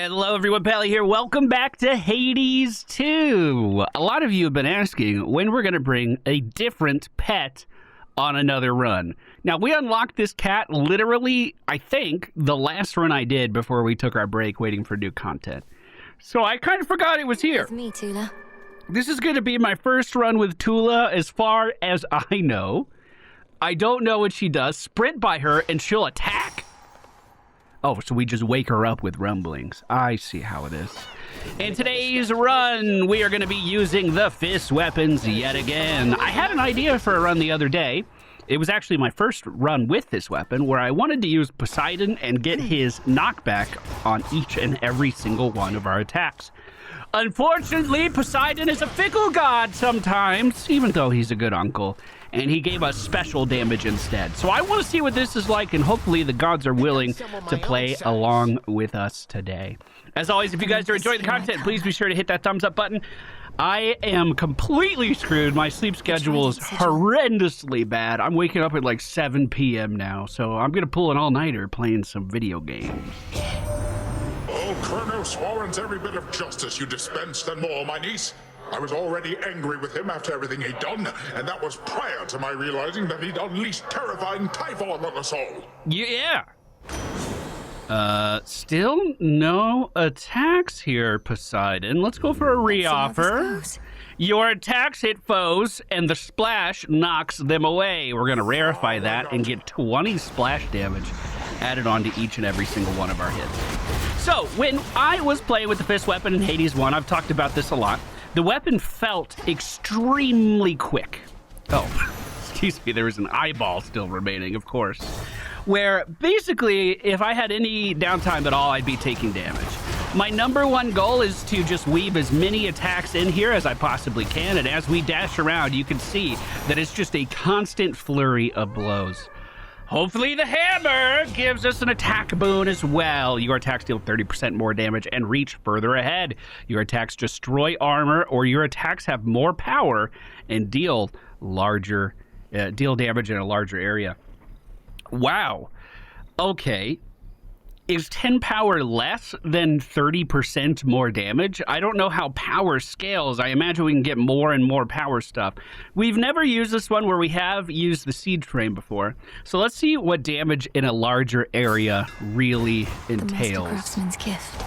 Hello everyone, Pally here. Welcome back to Hades 2. A lot of you have been asking when we're going to bring a different pet on another run. Now, we unlocked this cat literally, I think, the last run I did before we took our break waiting for new content. So I kind of forgot it was here. With me, Tula. This is going to be my first run with Tula as far as I know. I don't know what she does. Sprint by her and she'll attack. Oh, so we just wake her up with rumblings. I see how it is. In today's run, we are going to be using the fist weapons yet again. I had an idea for a run the other day. It was actually my first run with this weapon, where I wanted to use Poseidon and get his knockback on each and every single one of our attacks. Unfortunately, Poseidon is a fickle god sometimes, even though he's a good uncle, and he gave us special damage instead. So I want to see what this is like, and hopefully the gods are willing to play along with us today. As always, if you guys are enjoying the content, please be sure to hit that thumbs up button. I am completely screwed. My sleep schedule is horrendously bad. I'm waking up at like 7 p.m. now, so I'm going to pull an all-nighter playing some video games. Oh, Kronos warrants every bit of justice you dispensed and more, my niece. I was already angry with him after everything he'd done, and that was prior to my realizing that he'd unleashed terrifying Typhon on us all. Yeah. Still no attacks here, Poseidon. Let's go for a reoffer. Your attacks hit foes, and the splash knocks them away. We're going to rarefy that and get 20 splash damage added onto each and every single one of our hits. So, when I was playing with the fist weapon in Hades 1, I've talked about this a lot, the weapon felt extremely quick. Oh, excuse me, there was an eyeball still remaining, of course. Where basically, if I had any downtime at all, I'd be taking damage. My number one goal is to just weave as many attacks in here as I possibly can, and as we dash around, you can see that it's just a constant flurry of blows. Hopefully the hammer gives us an attack boon as well. Your attacks deal 30% more damage and reach further ahead. Your attacks destroy armor, or your attacks have more power and deal damage in a larger area. Wow. Okay. Is 10 power less than 30% more damage? I don't know how power scales. I imagine we can get more and more power stuff. We've never used this one where we have used the siege frame before. So let's see what damage in a larger area really entails. The Master Craftsman's gift.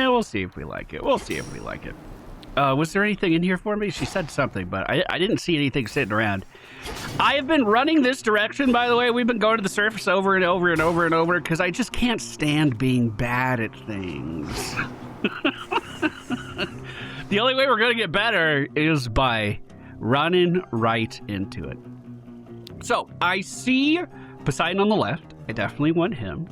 We'll see if we like it. We'll see if we like it. Was there anything in here for me? She said something, but I didn't see anything sitting around. I have been running this direction, by the way. We've been going to the surface over and over and over and over because I just can't stand being bad at things. The only way we're going to get better is by running right into it. So I see Poseidon on the left. I definitely want him.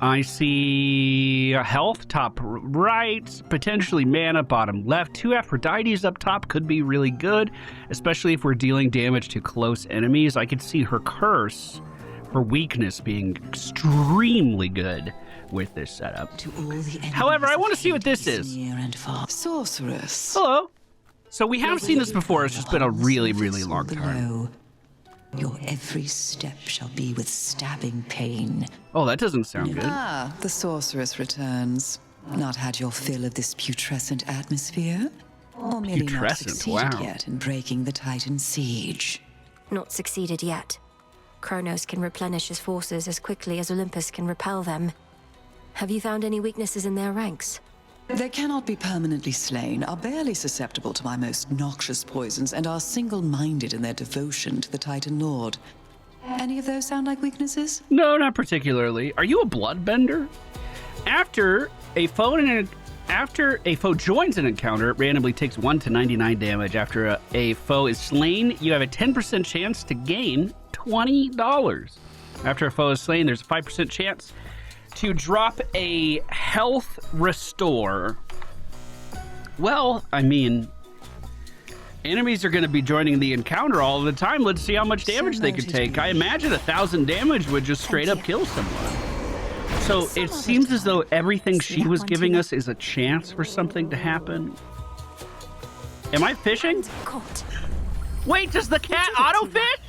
I see health top right, potentially mana bottom left. 2 Aphrodites up top could be really good, especially if we're dealing damage to close enemies. I could see her curse for weakness being extremely good with this setup. However, I want to see what this is. Sorceress. Hello. So we have seen this before. It's just been a really, really long time. Your every step shall be with stabbing pain. Oh, that doesn't sound good. Ah, the sorceress returns. Not had your fill of this putrescent atmosphere? Or merely not succeeded yet in breaking the Titan siege? Not succeeded yet. Kronos can replenish his forces as quickly as Olympus can repel them. Have you found any weaknesses in their ranks? They cannot be permanently slain, are barely susceptible to my most noxious poisons, and are single-minded in their devotion to the Titan Lord. Any of those sound like weaknesses? No, not particularly. Are you a bloodbender? After a foe joins an encounter, it randomly takes 1 to 99 damage. After a foe is slain, you have a 10% chance to gain $20. After a foe is slain, there's a 5% chance to drop a health restore. Well, I mean, enemies are going to be joining the encounter all the time. Let's see how much damage they could take. I imagine 1,000 damage would just straight up kill someone. So it seems as though everything she was giving us is a chance for something to happen. Am I fishing? Wait, does the cat auto-fish?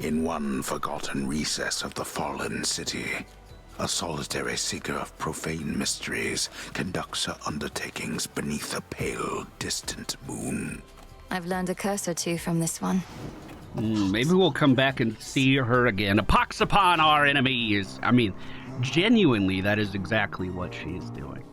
In one forgotten recess of the fallen city, A solitary seeker of profane mysteries conducts her undertakings beneath a pale, distant moon. I've learned a curse or two from this one. Maybe we'll come back and see her again. A pox upon our enemies. I mean, genuinely, that is exactly what she is doing.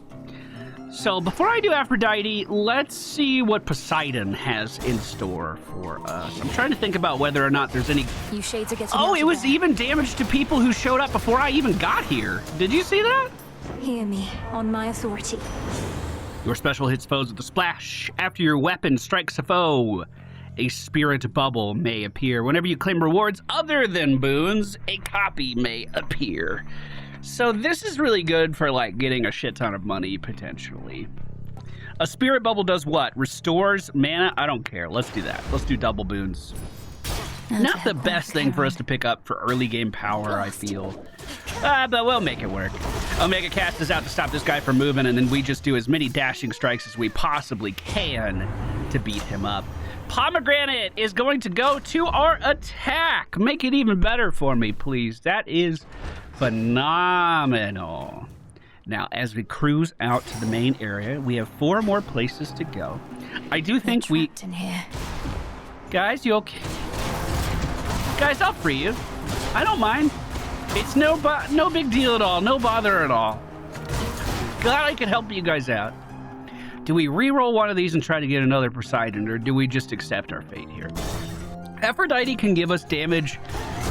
So before I do Aphrodite, let's see what Poseidon has in store for us. I'm trying to think about whether or not there's any... You shades are getting Oh, out it of was there. even damage to people who showed up before I even got here. Did you see that? Hear me, on my authority. Your special hits foes with a splash. After your weapon strikes a foe, a spirit bubble may appear. Whenever you claim rewards other than boons, a copy may appear. So this is really good for like getting a shit ton of money potentially. A spirit bubble does what? Restores mana? I don't care. Let's do that. Let's do double boons. Not the best thing for us to pick up for early game power, I feel. But we'll make it work. Omega cast is out to stop this guy from moving, and then we just do as many dashing strikes as we possibly can to beat him up. Pomegranate is going to go to our attack. Make it even better for me, please. That is phenomenal. Now, as we cruise out to the main area, we have 4 more places to go. I do think we... in here. Guys, you okay? Guys, I'll free you. I don't mind. It's no big deal at all. No bother at all. Glad I could help you guys out. Do we re-roll one of these and try to get another Poseidon, or do we just accept our fate here? Aphrodite can give us damage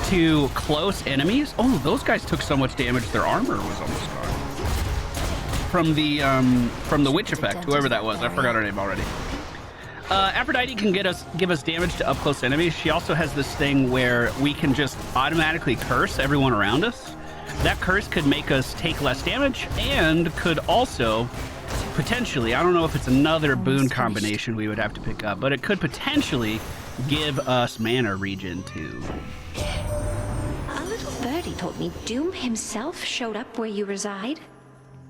to close enemies. Oh, those guys took so much damage, their armor was almost gone. From the witch effect, whoever that was. I forgot her name already. Aphrodite can give us damage to up-close enemies. She also has this thing where we can just automatically curse everyone around us. That curse could make us take less damage and could also potentially, I don't know if it's another boon combination we would have to pick up, but it could potentially give us mana regen too. A little birdie told me Doom himself showed up where you reside.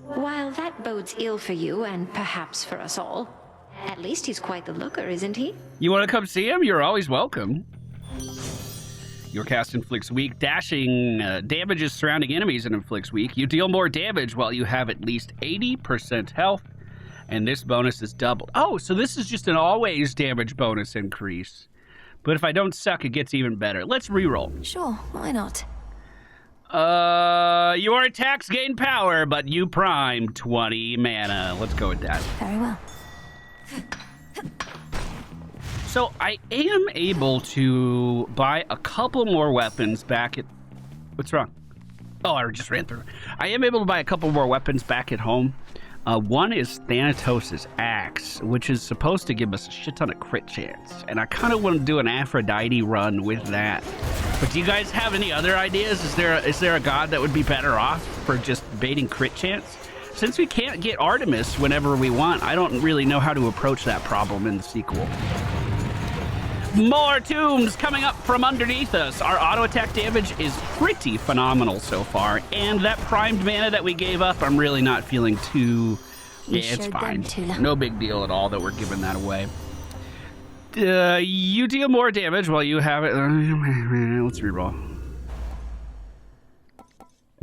While that bodes ill for you and perhaps for us all, at least he's quite the looker, isn't he? You want to come see him? You're always welcome. Your cast inflicts weak. Dashing damages surrounding enemies and inflicts weak. You deal more damage while you have at least 80% health, and this bonus is doubled. Oh, so this is just an always damage bonus increase. But if I don't suck, it gets even better. Let's reroll. Sure, why not? Your attacks gain power, but you prime 20 mana. Let's go with that. Very well. So I am able to buy a couple more weapons back at... What's wrong? Oh, I just ran through. I am able to buy a couple more weapons back at home. One is Thanatos' Axe, which is supposed to give us a shit ton of crit chance. And I kind of want to do an Aphrodite run with that. But do you guys have any other ideas? Is there a god that would be better off for just baiting crit chance? Since we can't get Artemis whenever we want, I don't really know how to approach that problem in the sequel. More tombs coming up from underneath us. Our auto attack damage is pretty phenomenal so far, and that primed mana that we gave up, I'm really not feeling too... Yeah, it's fine. No big deal at all that we're giving that away. You deal more damage while you have it. Let's reroll.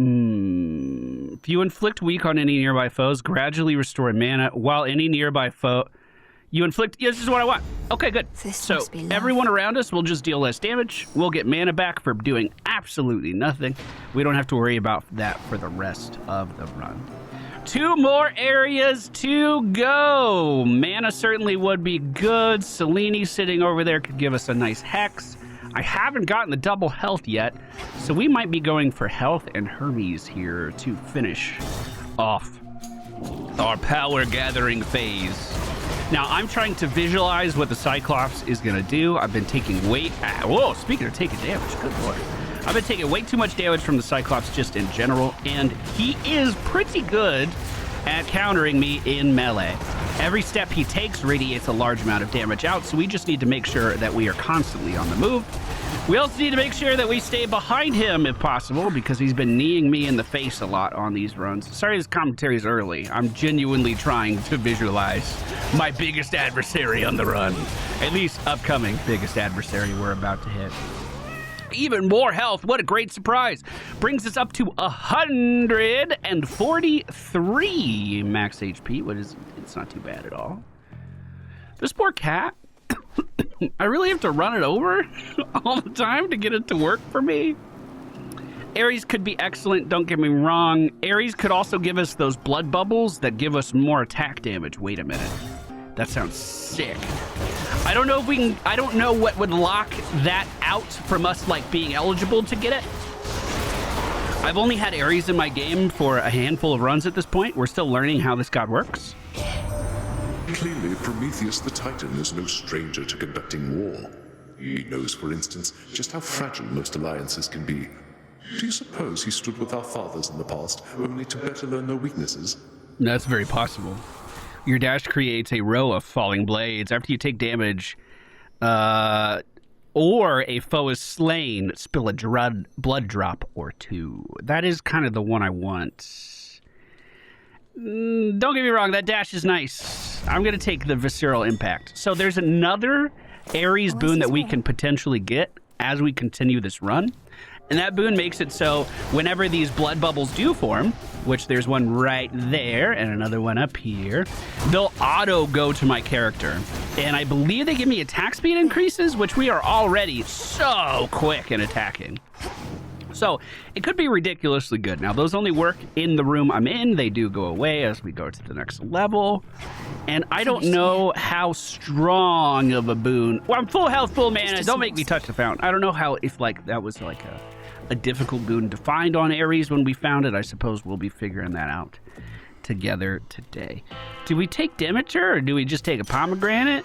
If you inflict weak on any nearby foes, gradually restore mana while any nearby foe... You inflict... Yeah, this is what I want. Okay, good. So everyone around us will just deal less damage. We'll get mana back for doing absolutely nothing. We don't have to worry about that for the rest of the run. 2 more areas to go. Mana certainly would be good. Selene sitting over there could give us a nice hex. I haven't gotten the double health yet, so we might be going for health and Hermes here to finish off our power gathering phase. Now, I'm trying to visualize what the Cyclops is going to do. I've been taking whoa, speaking of taking damage, good lord. I've been taking way too much damage from the Cyclops just in general, and he is pretty good at countering me in melee. Every step he takes radiates a large amount of damage out, so we just need to make sure that we are constantly on the move. We also need to make sure that we stay behind him if possible, because he's been kneeing me in the face a lot on these runs. Sorry this commentary is early. I'm genuinely trying to visualize my biggest adversary on the run. At least upcoming biggest adversary we're about to hit. Even more health. What a great surprise. Brings us up to 143 max HP. It's not too bad at all. This poor cat. I really have to run it over all the time to get it to work for me. Eris could be excellent, don't get me wrong. Eris could also give us those blood bubbles that give us more attack damage. Wait a minute. That sounds sick. I don't know if we can, I don't know what would lock that out from us like being eligible to get it. I've only had Eris in my game for a handful of runs at this point. We're still learning how this god works. Clearly, Prometheus the Titan is no stranger to conducting war. He knows, for instance, just how fragile most alliances can be. Do you suppose he stood with our fathers in the past, only to better learn their weaknesses? That's very possible. Your dash creates a row of falling blades. After you take damage, or a foe is slain, spill a blood drop or two. That is kind of the one I want. Don't get me wrong, that dash is nice. I'm going to take the visceral impact. So there's another Eris boon that we can potentially get as we continue this run. And that boon makes it so whenever these blood bubbles do form, which there's one right there and another one up here, they'll auto go to my character. And I believe they give me attack speed increases, which we are already so quick in attacking. So it could be ridiculously good. Now, those only work in the room I'm in. They do go away as we go to the next level. And I don't know how strong of a boon. Well, I'm full health, full mana. Don't make me touch the fountain. I don't know how, if like that was like a difficult boon to find on Eris when we found it. I suppose we'll be figuring that out together today. Do we take Demeter or do we just take a pomegranate?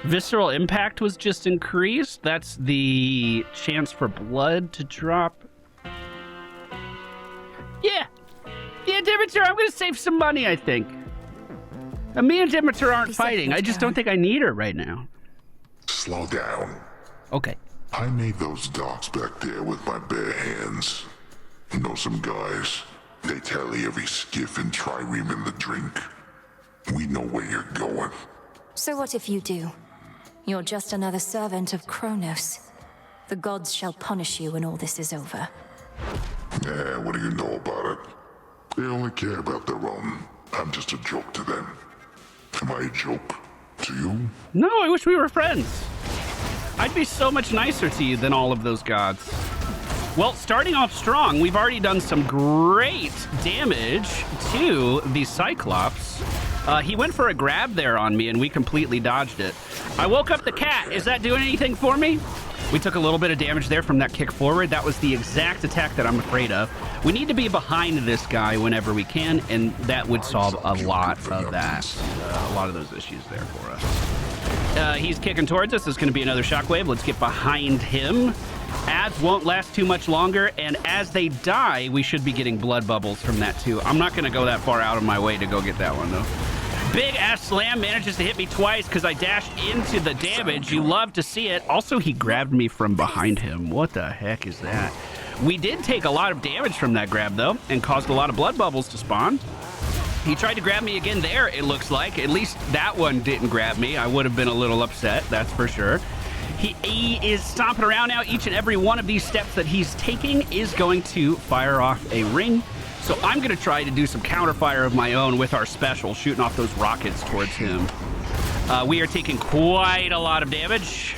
Visceral impact was just increased. That's the chance for blood to drop. Yeah, Demeter, I'm going to save some money, I think. Me and Demeter aren't fighting. I just don't think I need her right now. Slow down. Okay. I made those docks back there with my bare hands. You know some guys, they tally every skiff and trireme in the drink. We know where you're going. So what if you do? You're just another servant of Kronos. The gods shall punish you when all this is over. Yeah, what do you know about it? They only care about their own. I'm just a joke to them. Am I a joke to you? No, I wish we were friends. I'd be so much nicer to you than all of those gods. Well, starting off strong, we've already done some great damage to the Cyclops. He went for a grab there on me, and we completely dodged it. I woke up the cat. Is that doing anything for me? We took a little bit of damage there from that kick forward. That was the exact attack that I'm afraid of. We need to be behind this guy whenever we can, and that would solve a lot of that. A lot of those issues there for us. He's kicking towards us. There's going to be another shockwave. Let's get behind him. Ads won't last too much longer, and as they die, we should be getting blood bubbles from that too. I'm not going to go that far out of my way to go get that one, though. Big ass slam manages to hit me twice because I dashed into the damage. You love to see it. Also, he grabbed me from behind him. What the heck is that? We did take a lot of damage from that grab, though, and caused a lot of blood bubbles to spawn. He tried to grab me again there, it looks like. At least that one didn't grab me. I would have been a little upset, that's for sure. He is stomping around now. Each and every one of these steps that he's taking is going to fire off a ring. So I'm going to try to do some counterfire of my own with our special, shooting off those rockets towards him. We are taking quite a lot of damage.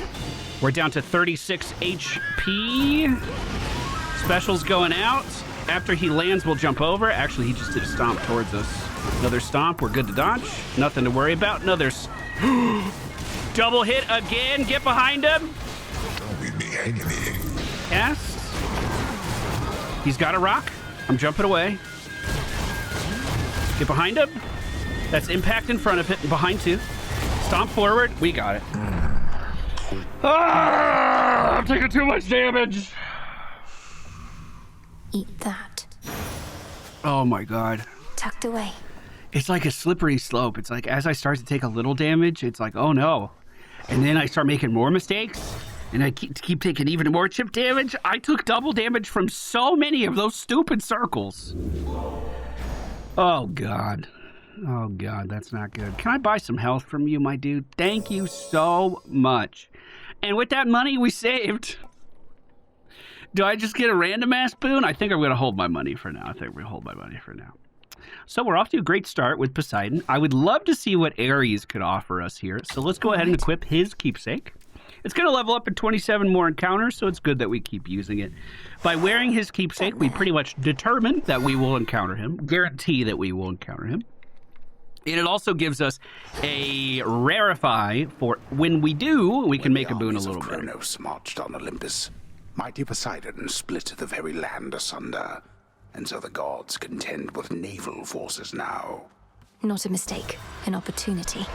We're down to 36 HP. Special's going out. After he lands, we'll jump over. Actually, he just did a stomp towards us. Another stomp. We're good to dodge. Nothing to worry about. Another double hit again. Get behind him. Don't leave me hanging here. Cast. He's got a rock. I'm jumping away. Get behind him. That's impact in front of it and behind too. Stomp forward. We got it. I'm taking too much damage. Eat that. Oh my god. Tucked away. It's like a slippery slope. It's like as I start to take a little damage, it's like, oh no. And then I start making more mistakes. And I keep taking even more chip damage. I took double damage from so many of those stupid circles. Oh, God. Oh, God, that's not good. Can I buy some health from you, my dude? Thank you so much. And with that money we saved, Do I just get a random ass boon? I think I'm going to hold my money for now. So we're off to a great start with Poseidon. I would love to see what Ares could offer us here. So let's go ahead and equip his keepsake. It's going to level up in 27 more encounters, so it's good that we keep using it. By wearing his keepsake, we pretty much determine that we will encounter him, guarantee that we will encounter him. And it also gives us a rarify for when we do, we can make a boon a little bit. Kronos marched on Olympus. Mighty Poseidon split the very land asunder. And so the gods contend with naval forces now. Not a mistake, an opportunity.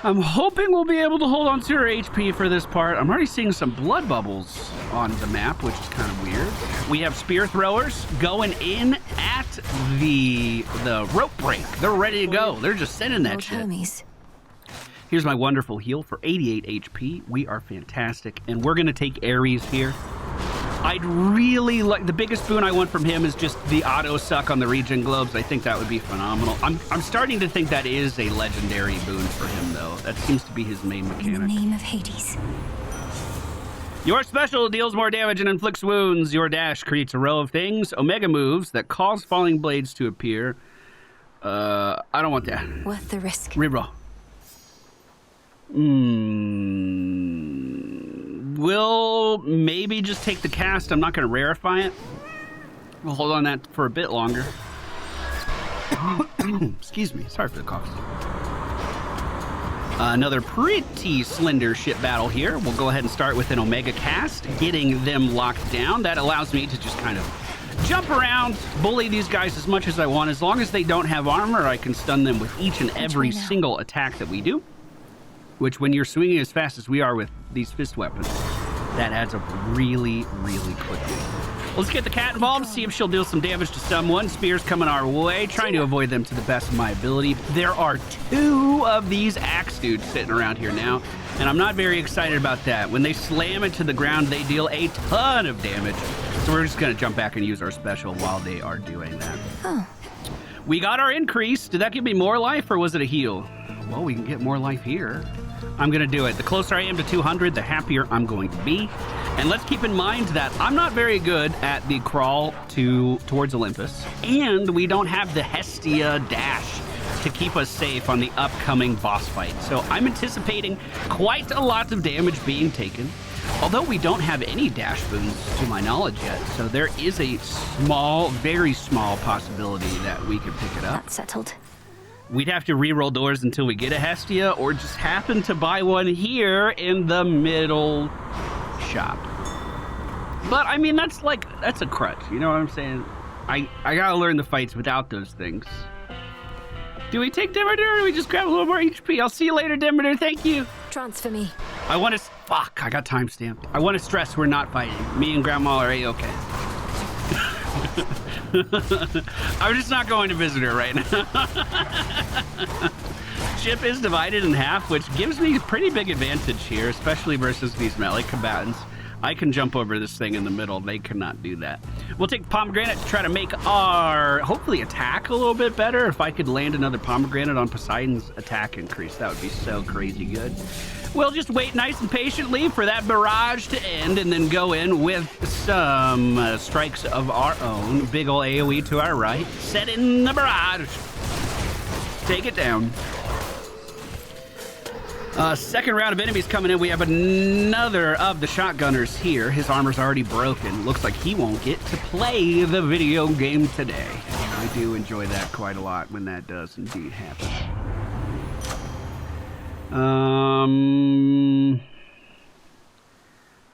I'm hoping we'll be able to hold on to our HP for this part. I'm already seeing some blood bubbles on the map, which is kind of weird. We have spear throwers going in at the rope break. They're ready to go. They're just sending that shit. Hermes. Here's my wonderful heal for 88 HP. We are fantastic. And we're going to take Ares here. I'd really like, the biggest boon I want from him is just the auto suck on the regen globes. I think that would be phenomenal. I'm starting to think that is a legendary boon for him, though. That seems to be his main mechanic. In the name of Hades. Your special deals more damage and inflicts wounds. Your dash creates a row of things, omega moves that cause falling blades to appear. I don't want that. Worth the risk. Reroll. We'll maybe just take the cast. I'm not going to rarify it. We'll hold on that for a bit longer. Excuse me. Sorry for the cough. Another pretty slender ship battle here. We'll go ahead and start with an Omega cast, getting them locked down. That allows me to just kind of jump around, bully these guys as much as I want. As long as they don't have armor, I can stun them with each and every single attack that we do. Which, when you're swinging as fast as we are with these fist weapons, that adds up really, really quickly. Let's get the cat involved, see if she'll deal some damage to someone. Spears coming our way, trying to avoid them to the best of my ability. There are 2 of these axe dudes sitting around here now, and I'm not very excited about that. When they slam it to the ground, they deal a ton of damage. So we're just going to jump back and use our special while they are doing that. Oh. We got our increase. Did that give me more life, or was it a heal? Well, we can get more life here. I'm going to do it. The closer I am to 200, the happier I'm going to be. And let's keep in mind that I'm not very good at the crawl towards Olympus, and we don't have the Hestia dash to keep us safe on the upcoming boss fight. So I'm anticipating quite a lot of damage being taken, although we don't have any dash boons to my knowledge yet. So there is a small, very small possibility that we could pick it up. That's settled. We'd have to re-roll doors until we get a Hestia, or just happen to buy one here in the middle shop. But, I mean, that's a crutch, you know what I'm saying? I gotta learn the fights without those things. Do we take Demeter, or do we just grab a little more HP? I'll see you later, Demeter, thank you. Transfer me. I want to, fuck, I got time stamped. I want to stress we're not fighting. Me and Grandma are A-okay. I'm just not going to visit her right now. Ship is divided in half, which gives me a pretty big advantage here, especially versus these melee combatants. I can jump over this thing in the middle. They cannot do that. We'll take pomegranate to try to make our, hopefully, attack a little bit better. If I could land another pomegranate on Poseidon's attack increase, that would be so crazy good. We'll just wait nice and patiently for that barrage to end, and then go in with some strikes of our own. Big ol' AoE to our right. Set in the barrage. Take it down. Second round of enemies coming in. We have another of the shotgunners here. His armor's already broken. Looks like he won't get to play the video game today. I do enjoy that quite a lot when that does indeed happen.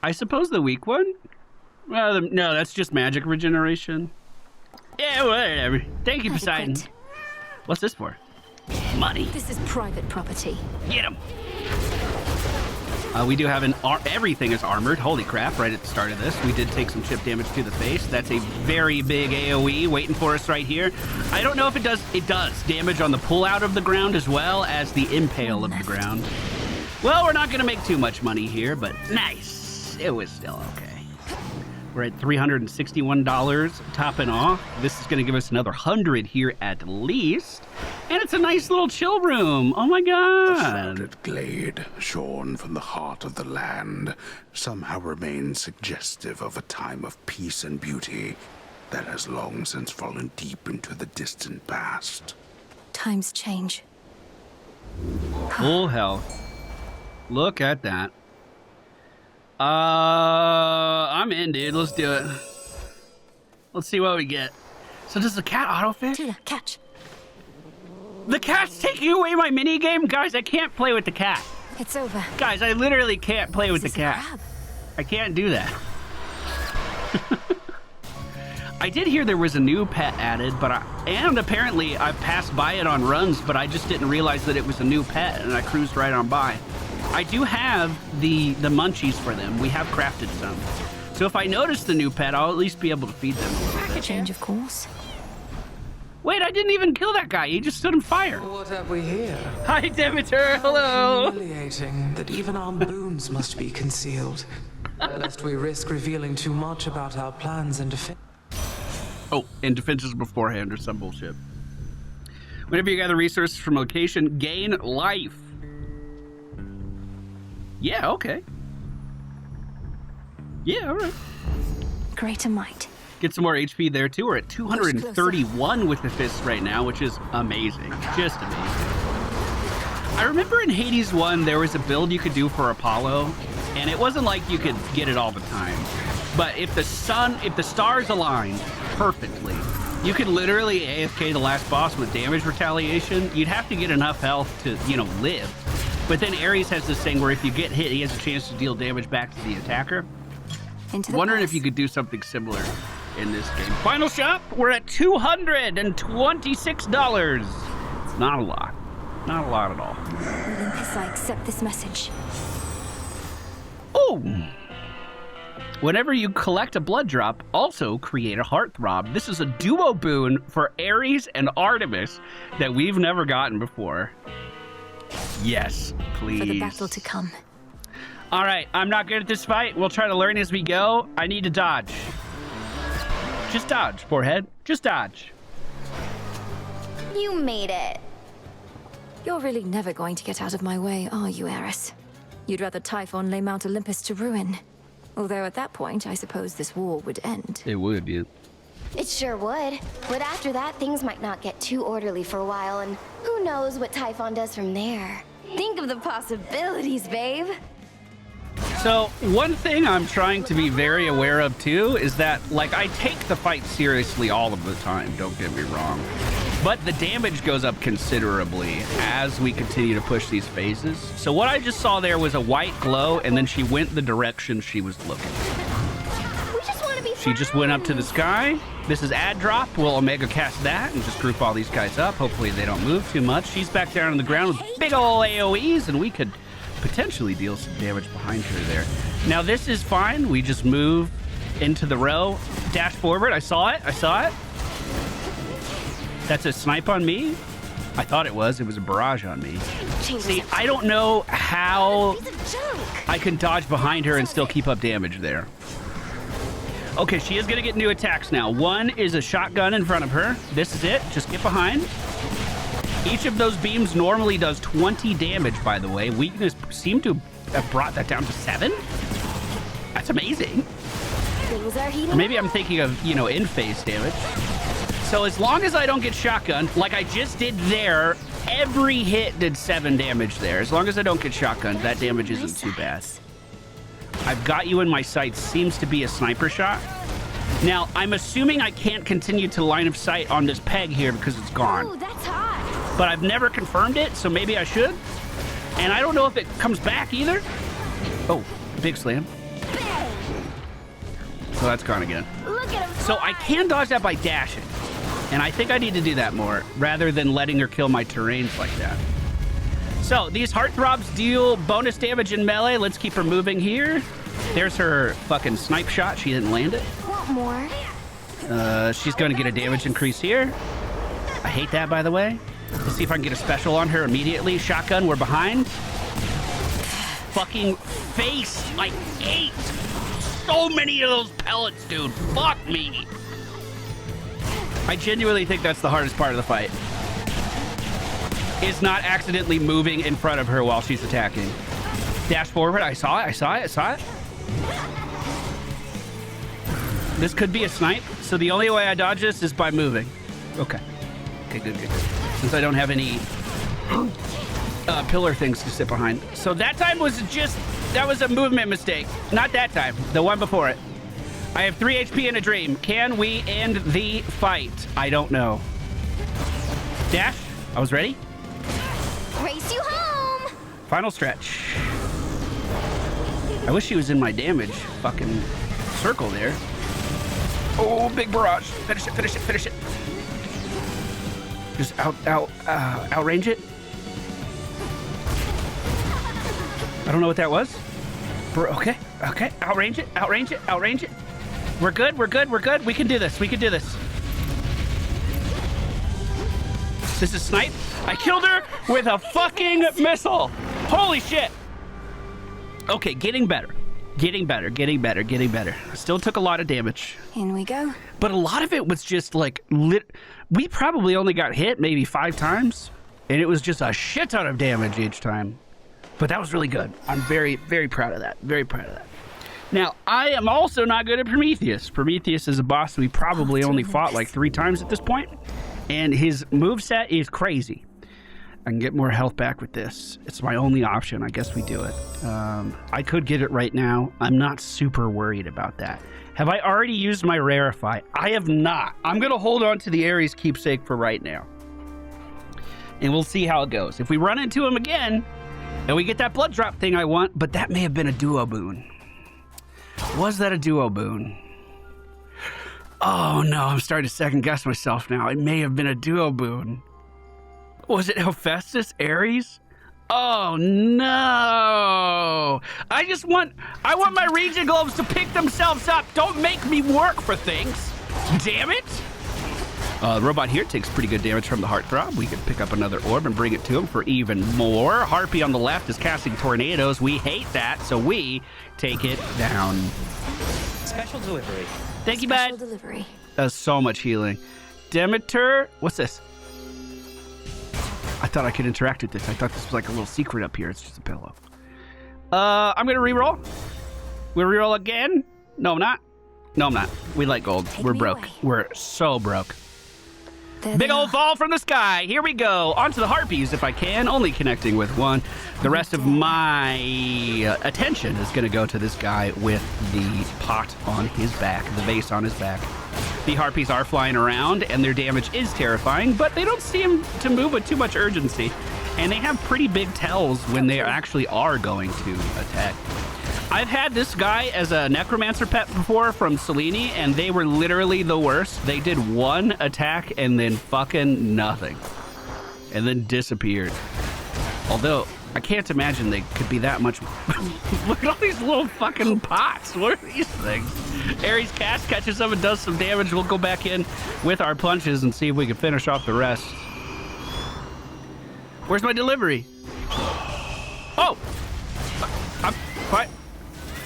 I suppose the weak one? Well, no, that's just magic regeneration. Yeah, whatever. Thank you, Poseidon. What's this for? Money. This is private property. Get him. We do have everything is armored. Holy crap, right at the start of this. We did take some chip damage to the face. That's a very big AoE waiting for us right here. I don't know if it does damage on the pull out of the ground as well as the impale of the ground. Well, we're not going to make too much money here, but nice. It was still okay. We're at $361 topping off. This is going to give us another 100 here at least. And it's a nice little chill room. Oh my A god. shrouded glade, shorn from the heart of the land, somehow remains suggestive of a time of peace and beauty that has long since fallen deep into the distant past. Times change. Full health. Look at that. I'm in, dude. Let's do it. Let's see what we get. So does the cat autofish? Tula, catch. The cat's taking away my mini game? Guys, I can't play with the cat. It's over. Guys, I literally can't play with the This is a cat. crab. I can't do that. I did hear there was a new pet added, and apparently I've passed by it on runs, but I just didn't realize that it was a new pet, and I cruised right on by. I do have the munchies for them. We have crafted some. So if I notice the new pet, I'll at least be able to feed them a little bit. Change of course. Wait, I didn't even kill that guy. He just stood in fire. What have we here? Hi, Demeter. Hello. Humiliating that even our boons must be concealed, lest we risk revealing too much about our plans and defense. Oh, and defenses beforehand or some bullshit. Whenever you gather resources from a location, gain life. Yeah, okay. Yeah, all right. Greater might. Get some more HP there, too. We're at 231 with the fists right now, which is amazing. Just amazing. I remember in Hades 1, there was a build you could do for Apollo, and it wasn't like you could get it all the time. But if the stars aligned perfectly, you could literally AFK the last boss with damage retaliation. You'd have to get enough health to, live. But then Eris has this thing where if you get hit, he has a chance to deal damage back to the attacker. Wondering if you could do something similar in this game. Final shop, we're at $226. It's not a lot. Not a lot at all. Olympus, I accept this message. Oh! Whenever you collect a blood drop, also create a heartthrob. This is a duo boon for Eris and Artemis that we've never gotten before. Yes, please. For the battle to come. All right, I'm not good at this fight. We'll try to learn as we go. I need to dodge. Just dodge, forehead. Just dodge. You made it. You're really never going to get out of my way, are you, Eris? You'd rather Typhon lay Mount Olympus to ruin. Although at that point, I suppose this war would end. It would, yeah. It sure would. But after that, things might not get too orderly for a while, and who knows what Typhon does from there. Think of the possibilities, babe. So, one thing I'm trying to be very aware of, too, is that, I take the fight seriously all of the time, don't get me wrong. But the damage goes up considerably as we continue to push these phases. So what I just saw there was a white glow, and then she went the direction she was looking. We just want to be She just went up to the sky. This is ad drop. We'll Omega cast that and just group all these guys up. Hopefully they don't move too much. She's back down on the ground with big ol' AoEs, and we could potentially deal some damage behind her there. Now this is fine. We just move into the row, dash forward. I saw it. That's a snipe on me? I thought it was. It was a barrage on me. See, I don't know how I can dodge behind her and still keep up damage there. Okay, she is going to get new attacks now. One is a shotgun in front of her. This is it. Just get behind. Each of those beams normally does 20 damage, by the way. Weakness seemed to have brought that down to 7. That's amazing. Things are heating Or maybe I'm thinking of, in-phase damage. So as long as I don't get shotgun, like I just did there, every hit did 7 damage there. As long as I don't get shotgun, that damage isn't too bad. I've got you in my sights. Seems to be a sniper shot. Now, I'm assuming I can't continue to line of sight on this peg here because it's gone. Ooh, that's hot. But I've never confirmed it, so maybe I should. And I don't know if it comes back either. Oh, big slam. So that's gone again. Look at him. So I can dodge that by dashing. And I think I need to do that more, rather than letting her kill my terrains like that. So, these heartthrobs deal bonus damage in melee. Let's keep her moving here. There's her fucking snipe shot. She didn't land it. Want more? She's going to get a damage increase here. I hate that, by the way. Let's see if I can get a special on her immediately. Shotgun, we're behind. Fucking face. I ate so many of those pellets, dude. Fuck me. I genuinely think that's the hardest part of the fight. is not accidentally moving in front of her while she's attacking. Dash forward. I saw it. I saw it. I saw it. This could be a snipe, so the only way I dodge this is by moving. Okay. Okay, good, good, good. Since I don't have any pillar things to sit behind. So that time was just, that was a movement mistake. Not that time, the one before it. I have 3 HP in a dream. Can we end the fight? I don't know. Dash, I was ready. Race you home! Final stretch. I wish he was in my damage fucking circle there. Oh, big barrage. Finish it, finish it, finish it. Just outrange it. I don't know what that was. Okay, okay. Outrange it, outrange it, outrange it. We're good, we're good, we're good. We can do this, we can do this. This is snipe. I killed her with a fucking missile. Holy shit. Okay, getting better. Getting better, getting better, getting better. Still took a lot of damage. In we go. But a lot of it was just like, we probably only got hit maybe 5 times. And it was just a shit ton of damage each time. But that was really good. I'm very, very proud of that. Very proud of that. Now, I am also not good at Prometheus. Prometheus is a boss we probably only fought like 3 times at this point. And his moveset is crazy. I can get more health back with this. It's my only option. I guess we do it. I could get it right now. I'm not super worried about that. Have I already used my Rarefy? I have not. I'm going to hold on to the Ares keepsake for right now. And we'll see how it goes. If we run into him again, and we get that blood drop thing I want, but that may have been a duo boon. Was that a duo boon? Oh no, I'm starting to second guess myself now. It may have been a duo boon. Was it Hephaestus, Ares? Oh no! I want my Regen Globes to pick themselves up. Don't make me work for things. Damn it! The robot here takes pretty good damage from the Heartthrob. We can pick up another orb and bring it to him for even more. Harpy on the left is casting tornadoes. We hate that, so we take it down. Special delivery. Thank you, bud. Special delivery. That's so much healing. Demeter, what's this? I thought I could interact with this. I thought this was like a little secret up here. It's just a pillow. I'm gonna reroll. We'll reroll again. No, I'm not. No, I'm not. We like gold. We're broke. Away. We're so broke. There Big they old are. fall from the sky. Here we go. Onto the harpies if I can. Only connecting with one. The rest of my attention is going to go to this guy with the pot on his back, the vase on his back. The harpies are flying around and their damage is terrifying, but they don't seem to move with too much urgency. And they have pretty big tells when they actually are going to attack. I've had this guy as a necromancer pet before from Selene, and they were literally the worst. They did one attack and then fucking nothing. And then disappeared. Although, I can't imagine they could be that much... Look at all these little fucking pots. What are these things? Ares cast catches them and does some damage. We'll go back in with our punches and see if we can finish off the rest. Where's my delivery? Oh! What?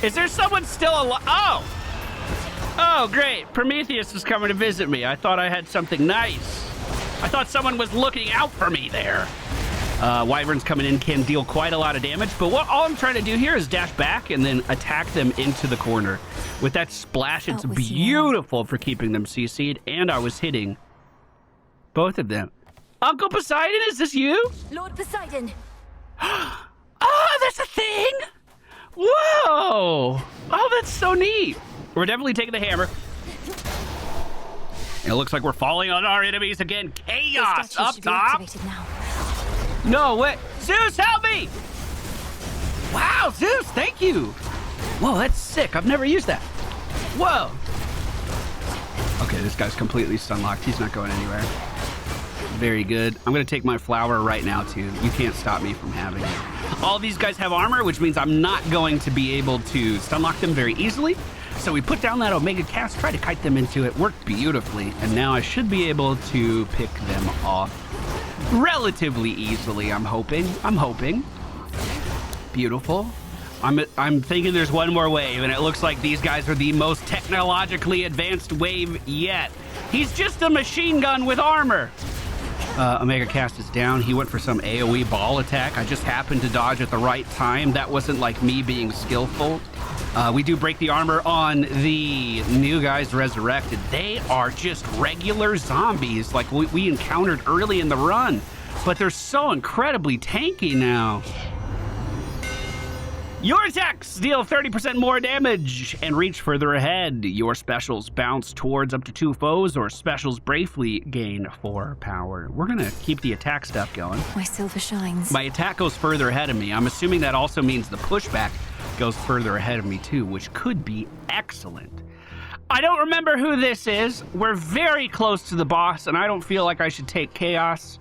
Is there someone still alive? Oh! Oh, great. Prometheus is coming to visit me. I thought I had something nice. I thought someone was looking out for me there. Wyverns coming in can deal quite a lot of damage, but all I'm trying to do here is dash back and then attack them into the corner. With that splash, it's beautiful for keeping them CC'd, and I was hitting both of them. Uncle Poseidon, is this you? Lord Poseidon. Oh, that's a thing! Whoa! Oh, that's so neat. We're definitely taking the hammer. It looks like we're falling on our enemies again. Chaos up top. Now. No way. Zeus, help me! Wow, Zeus, thank you. Whoa, that's sick. I've never used that. Whoa. Okay, this guy's completely stun locked. He's not going anywhere. Very good. I'm going to take my flower right now, too. You can't stop me from having it. All these guys have armor, which means I'm not going to be able to stun lock them very easily. So we put down that Omega cast, try to kite them into it. Worked beautifully. And now I should be able to pick them off relatively easily, I'm hoping. Beautiful. I'm thinking there's one more wave, and it looks like these guys are the most technologically advanced wave yet. He's just a machine gun with armor. Omega cast is down. He went for some AoE ball attack. I just happened to dodge at the right time. That wasn't like me being skillful. We do break the armor on the new guys resurrected. They are just regular zombies like we encountered early in the run, but they're so incredibly tanky now. Your attacks deal 30% more damage and reach further ahead. Your specials bounce towards up to 2 foes, or specials briefly gain 4 power. We're gonna keep the attack stuff going. My silver shines. My attack goes further ahead of me. I'm assuming that also means the pushback goes further ahead of me too, which could be excellent. I don't remember who this is. We're very close to the boss, and I don't feel like I should take Chaos.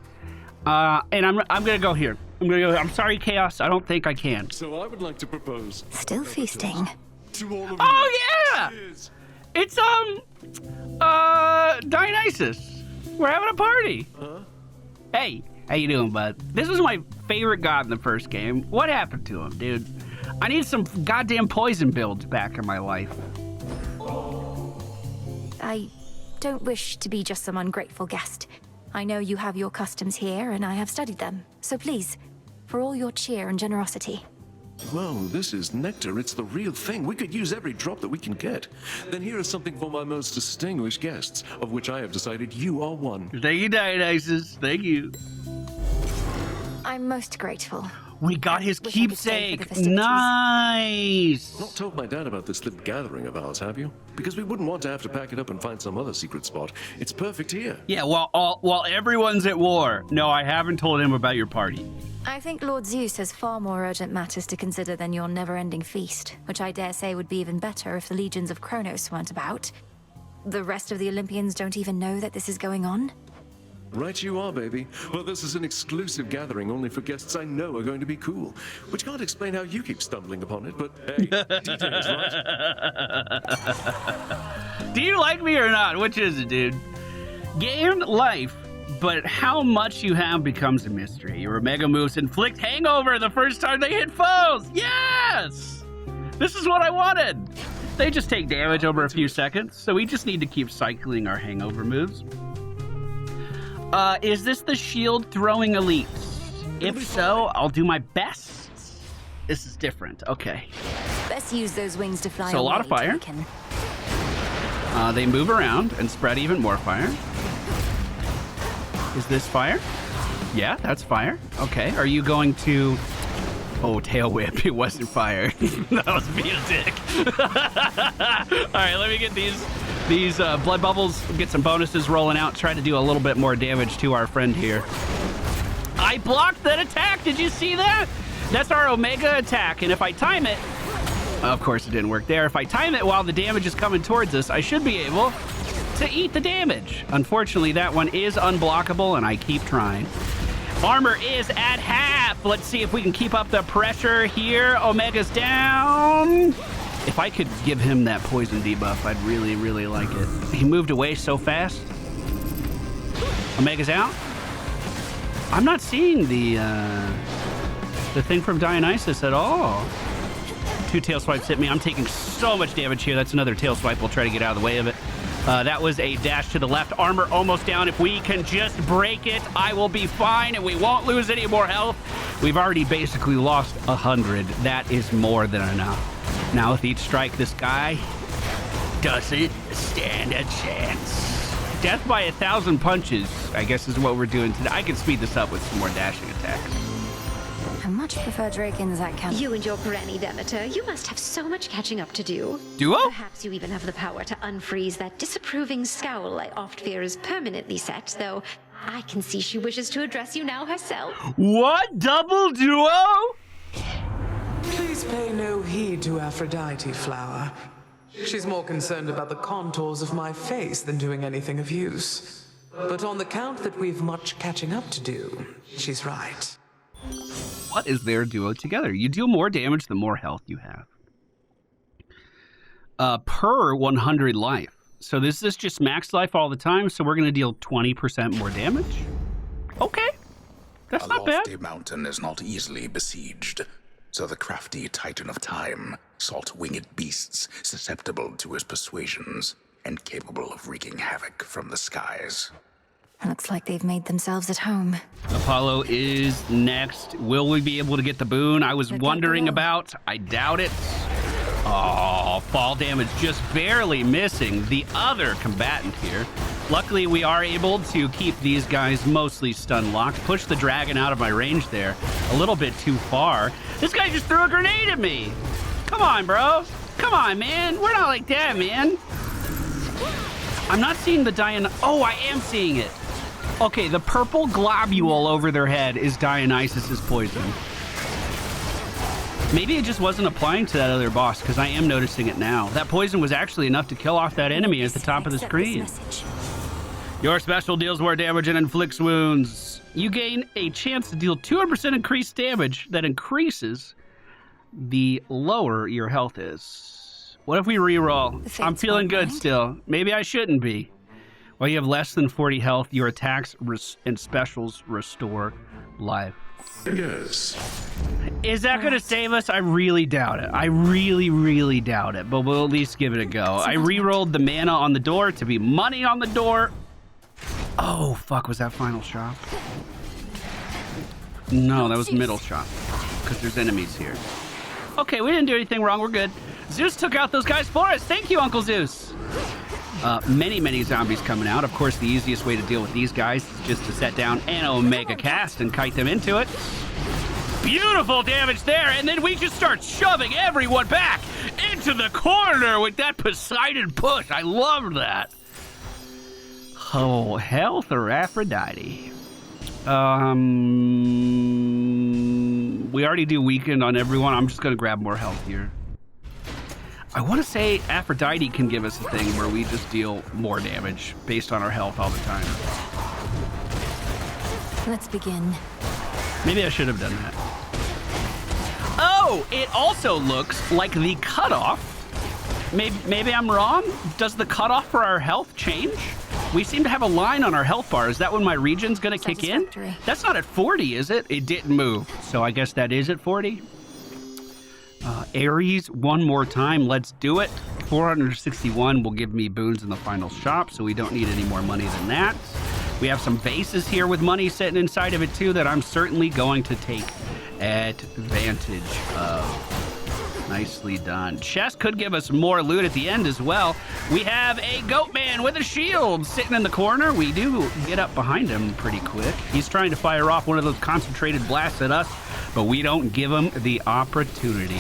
And I'm gonna go here. I'm sorry, Chaos. I don't think I can. So I would like to propose. Still feasting. To all of Oh yeah! Cheers. It's Dionysus. We're having a party. Huh? Hey, how you doing, bud? This was my favorite god in the first game. What happened to him, dude? I need some goddamn poison builds back in my life. I don't wish to be just some ungrateful guest. I know you have your customs here, and I have studied them. So please, for all your cheer and generosity. Whoa, this is nectar. It's the real thing. We could use every drop that we can get. Then here is something for my most distinguished guests, of which I have decided you are one. Thank you, Dionysus. Thank you. I'm most grateful. We got his Wish I could stay for the keepsake. festivities. Nice. Not told my dad about this little gathering of ours, have you? Because we wouldn't want to have to pack it up and find some other secret spot. It's perfect here. Yeah, while everyone's at war. No, I haven't told him about your party. I think Lord Zeus has far more urgent matters to consider than your never-ending feast, which I dare say would be even better if the legions of Kronos weren't about. The rest of the Olympians don't even know that this is going on. Right you are, baby. Well, this is an exclusive gathering only for guests I know are going to be cool. Which can't explain how you keep stumbling upon it, but hey, details, right? Do you like me or not? Which is it, dude? Gain life, but how much you have becomes a mystery. Your Omega moves inflict hangover the first time they hit foes. Yes! This is what I wanted. They just take damage over a few seconds, so we just need to keep cycling our hangover moves. Is this the shield throwing elites? If so, I'll do my best. This is different. Okay. Best use those wings to fly So a lot away, of fire. Typhon. They move around and spread even more fire. Is this fire? Yeah, that's fire. Okay. Are you going to... Oh, tail whip. It wasn't fire. That was being a dick. All right, let me get these blood bubbles, get some bonuses rolling out, try to do a little bit more damage to our friend here. I blocked that attack. Did you see that? That's our Omega attack. And if I time it, of course it didn't work there. If I time it while the damage is coming towards us, I should be able to eat the damage. Unfortunately, that one is unblockable, and I keep trying. Armor is at half. Let's see if we can keep up the pressure here. Omega's down. If I could give him that poison debuff, I'd really, really like it. He moved away so fast. Omega's out. I'm not seeing the thing from Dionysus at all. 2 tail swipes hit me. I'm taking so much damage here. That's another tail swipe. We'll try to get out of the way of it. That was a dash to the left. Armor almost down. If we can just break it, I will be fine, and we won't lose any more health. We've already basically lost 100. That is more than enough. Now with each strike, this guy doesn't stand a chance. Death by 1,000 punches, I guess, is what we're doing today. I can speed this up with some more dashing attacks. I much prefer Draken's that can. You and your granny Demeter, you must have so much catching up to do. Duo? Perhaps you even have the power to unfreeze that disapproving scowl I oft fear is permanently set, though I can see she wishes to address you now herself. What? Double duo? Please pay no heed to Aphrodite, Flower. She's more concerned about the contours of my face than doing anything of use. But on the count that we've much catching up to do, she's right. What is their duo together? You deal more damage the more health you have. Per 100 life. So this is just max life all the time, so we're going to deal 20% more damage? Okay. That's not bad. A lofty mountain is not easily besieged, so the crafty Titan of Time sought winged beasts susceptible to his persuasions and capable of wreaking havoc from the skies. Looks like they've made themselves at home. Apollo is next. Will we be able to get the boon I was wondering about? I doubt it. Oh, fall damage just barely missing the other combatant here. Luckily, we are able to keep these guys mostly stun locked. Push the dragon out of my range there a little bit too far. This guy just threw a grenade at me. Come on, bro. Come on, man. We're not like that, man. I'm not seeing the Dion... Oh, I am seeing it. Okay, the purple globule over their head is Dionysus's poison. Maybe it just wasn't applying to that other boss, because I am noticing it now. That poison was actually enough to kill off that enemy at the top of the screen. Your special deals more damage and inflicts wounds. You gain a chance to deal 200% increased damage that increases the lower your health is. What if we reroll? I'm feeling good still. Maybe I shouldn't be. While you have less than 40 health, your attacks and specials restore life. Yes. Is that going to save us? I really doubt it. I really, really doubt it, but we'll at least give it a go. I re-rolled the mana on the door to be money on the door. Oh, fuck, was that final shot? No, that was middle shot, because there's enemies here. Okay, we didn't do anything wrong. We're good. Zeus took out those guys for us. Thank you, Uncle Zeus. Many zombies coming out. Of course, the easiest way to deal with these guys is just to set down an Omega cast and kite them into it. Beautiful damage there, and then we just start shoving everyone back into the corner with that Poseidon push. I love that. Oh, health or Aphrodite? We already do weakened on everyone. I'm just going to grab more health here. I want to say Aphrodite can give us a thing where we just deal more damage based on our health all the time. Let's begin. Maybe I should have done that. Oh, it also looks like the cutoff. Maybe I'm wrong. Does the cutoff for our health change? We seem to have a line on our health bar. Is that when my region's going to kick in? That's not at 40, is it? It didn't move. So I guess that is at 40. Eris, one more time. Let's do it. 461 will give me boons in the final shop, so we don't need any more money than that. We have some vases here with money sitting inside of it, too, that I'm certainly going to take advantage of. Nicely done. Chest could give us more loot at the end as well. We have a goat man with a shield sitting in the corner. We do get up behind him pretty quick. He's trying to fire off one of those concentrated blasts at us, but we don't give him the opportunity.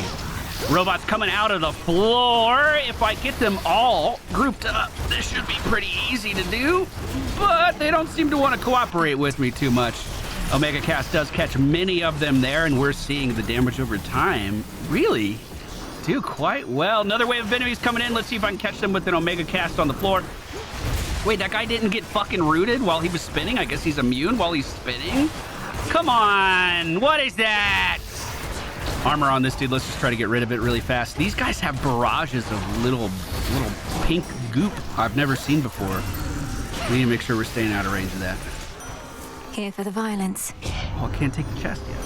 Robots coming out of the floor. If I get them all grouped up, this should be pretty easy to do, but they don't seem to want to cooperate with me too much. Omega Cast does catch many of them there, and we're seeing the damage over time really do quite well. Another wave of enemies coming in. Let's see if I can catch them with an Omega Cast on the floor. Wait, that guy didn't get fucking rooted while he was spinning? I guess he's immune while he's spinning? Come on, what is that? Armor on this dude. Let's just try to get rid of it really fast. These guys have barrages of little pink goop I've never seen before. We need to make sure we're staying out of range of that. Here for the violence. Oh, I can't take the chest yet.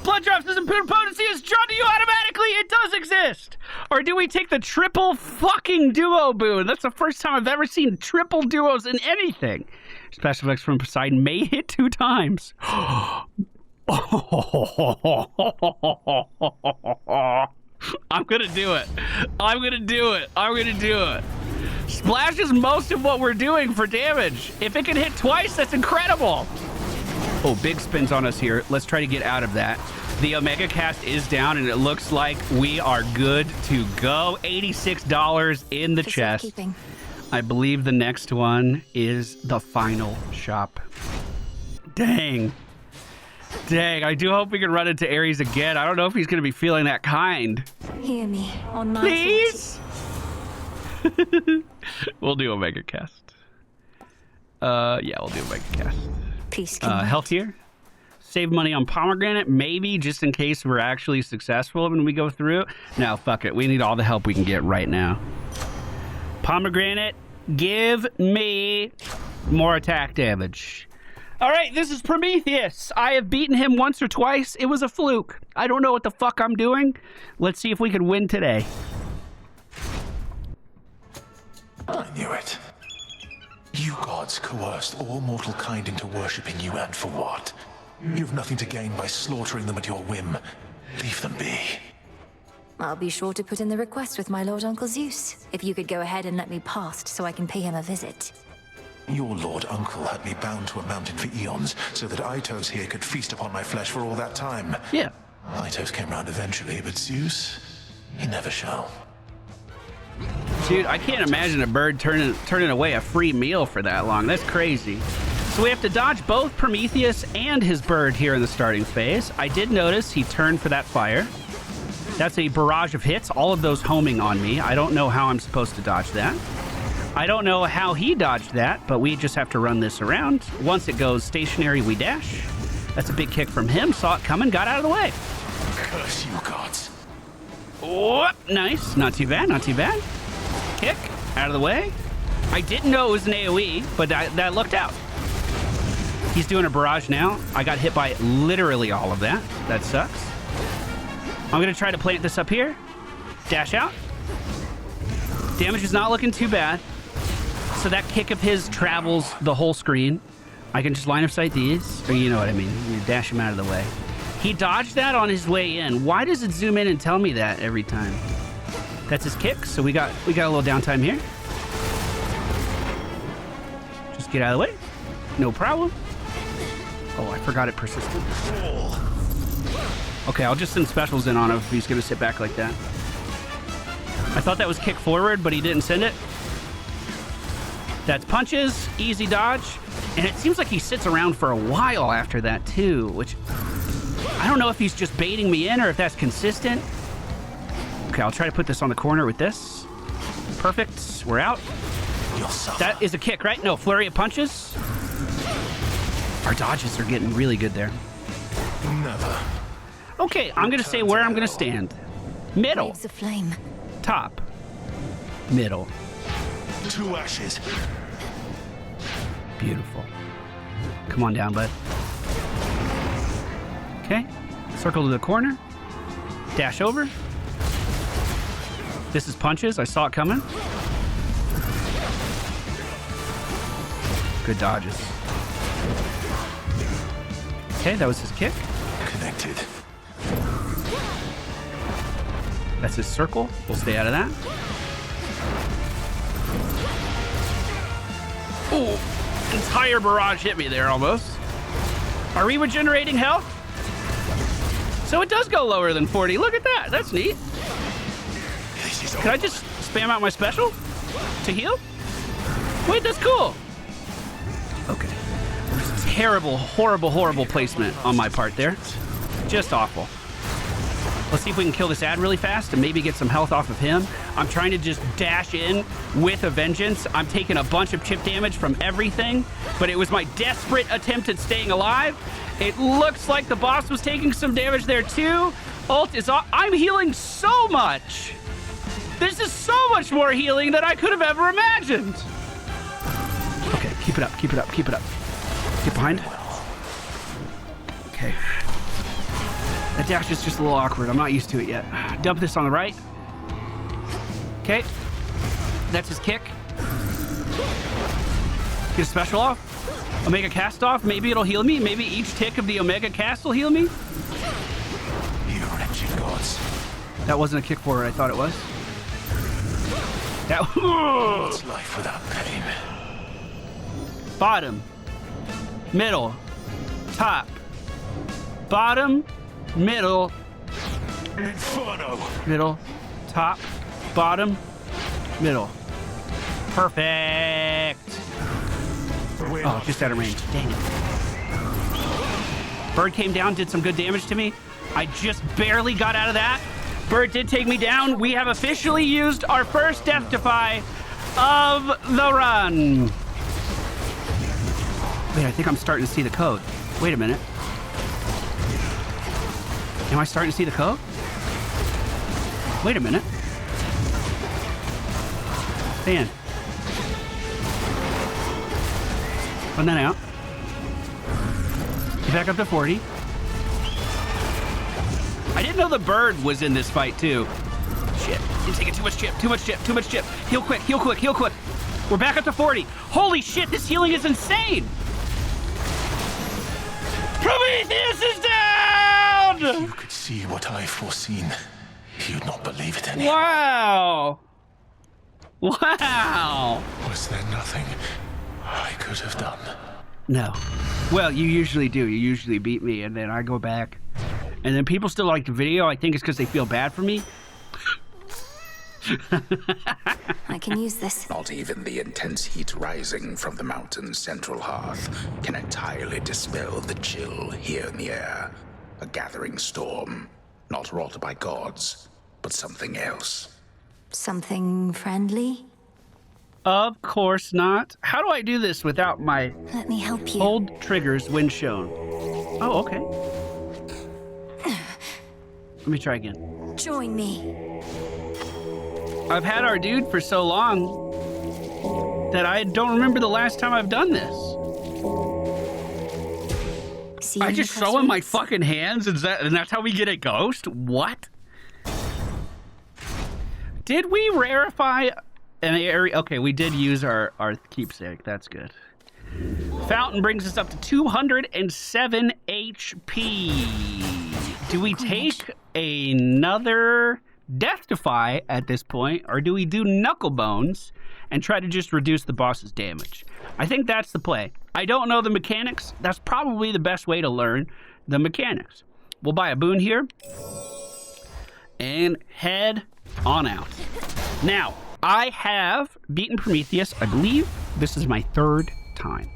Blood drops as improved potency is drawn to you automatically. It does exist. Or do we take the triple fucking duo boon? That's the first time I've ever seen triple duos in anything. Special effects from Poseidon may hit 2 times. I'm gonna do it. I'm gonna do it. I'm gonna do it. Splash is most of what we're doing for damage. If it can hit twice, that's incredible. Oh, big spins on us here. Let's try to get out of that. The Omega Cast is down, and it looks like we are good to go. $86 in the chest. I believe the next one is the final shop. Dang. Dang, I do hope we can run into Eris again. I don't know if he's going to be feeling that kind. Hear me on my Please? We'll do Omega Cast. Yeah, we'll do Omega Cast. Peace. Health here. Save money on pomegranate, maybe, just in case we're actually successful when we go through. No, fuck it. We need all the help we can get right now. Pomegranate, give me more attack damage. All right, this is Prometheus. I have beaten him once or twice. It was a fluke. I don't know what the fuck I'm doing. Let's see if we can win today. I knew it. You gods coerced all mortal kind into worshipping you, and for what? You've nothing to gain by slaughtering them at your whim. Leave them be. I'll be sure to put in the request with my Lord Uncle Zeus. If you could go ahead and let me past so I can pay him a visit. Your Lord Uncle had me bound to a mountain for eons, so that Itos here could feast upon my flesh for all that time. Yeah. Itos came round eventually, but Zeus, he never shall. Dude, I can't imagine a bird turning away a free meal for that long. That's crazy. So we have to dodge both Prometheus and his bird here in the starting phase. I did notice he turned for that fire. That's a barrage of hits, all of those homing on me. I don't know how I'm supposed to dodge that. I don't know how he dodged that, but we just have to run this around. Once it goes stationary, we dash. That's a big kick from him. Saw it coming, got out of the way. Curse you, gods. Oh, nice. Not too bad, not too bad. Kick, out of the way. I didn't know it was an AoE, but that looked out. He's doing a barrage now. I got hit by literally all of that. That sucks. I'm going to try to plant this up here. Dash out. Damage is not looking too bad. So that kick of his travels the whole screen. I can just line of sight these. Or you know what I mean. You dash him out of the way. He dodged that on his way in. Why does it zoom in and tell me that every time? That's his kick. So we got a little downtime here. Just get out of the way. No problem. Oh, I forgot it persisted. Okay, I'll just send specials in on him if he's going to sit back like that. I thought that was kick forward, but he didn't send it. That's punches, easy dodge. And it seems like he sits around for a while after that, too, which I don't know if he's just baiting me in or if that's consistent. Okay, I'll try to put this on the corner with this. Perfect. We're out. That is a kick, right? No, flurry of punches. Our dodges are getting really good there. Never. Okay, I'm going to say where I'm going to stand. Middle. Waves of flame. Top. Middle. 2 ashes. Beautiful. Come on down, bud. Okay. Circle to the corner. Dash over. This is punches. I saw it coming. Good dodges. Okay, that was his kick. Connected. That's his circle. We'll stay out of that. Ooh, entire barrage hit me there almost. Are we regenerating health? So it does go lower than 40. Look at that. That's neat. Can I just spam out my special to heal? Wait, that's cool. Okay. Terrible, horrible placement on my part there. Just awful. Let's see if we can kill this ad really fast and maybe get some health off of him. I'm trying to just dash in with a vengeance. I'm taking a bunch of chip damage from everything, but it was my desperate attempt at staying alive. It looks like the boss was taking some damage there too. Ult is off. I'm healing so much. This is so much more healing than I could have ever imagined. Okay, keep it up, keep it up, keep it up. Get behind. Okay. That dash is just a little awkward. I'm not used to it yet. Dump this on the right. Okay. That's his kick. Get a special off. Omega cast off. Maybe it'll heal me. Maybe each tick of the Omega cast will heal me. You wretched gods. That wasn't a kick forward. I thought it was. That. What's life without pain? Bottom. Middle. Top. Bottom. Middle. Inferno. Middle. Top. Bottom. Middle. Perfect. Oh, just out of range. Dang it. Bird came down, did some good damage to me. I just barely got out of that. Bird did take me down. We have officially used our first death defy of the run. Wait, I think I'm starting to see the code. Wait a minute. Am I starting to see the code? Wait a minute. Dan. Run that out. Get back up to 40. I didn't know the bird was in this fight too. Shit. I'm taking too much chip, too much chip, too much chip. Heal quick, heal quick, heal quick. We're back up to 40. Holy shit, this healing is insane! Prometheus is down! If you could see what I've foreseen, you'd not believe it anymore. Wow! Wow! Was there nothing I could have done? No. Well, you usually do. You usually beat me, and then I go back. And then people still like the video. I think it's because they feel bad for me. I can use this. Not even the intense heat rising from the mountain's central hearth can entirely dispel the chill here in the air. A gathering storm, not wrought by gods, but something else. Something friendly? Of course not. How do I do this without my Let me help you. hold triggers when shown? Oh, okay. Let me try again. Join me. I've had our dude for so long that I don't remember the last time I've done this. See I just show him my fucking hands and that's how we get a ghost? What? Did we rarefy an area? Okay, we did use our keepsake. That's good. Fountain brings us up to 207 HP. Do we take another Death Defy at this point, or do we do Knuckle Bones and try to just reduce the boss's damage? I think that's the play. I don't know the mechanics. That's probably the best way to learn the mechanics. We'll buy a boon here and head on out. Now, I have beaten Prometheus. I believe this is my third time.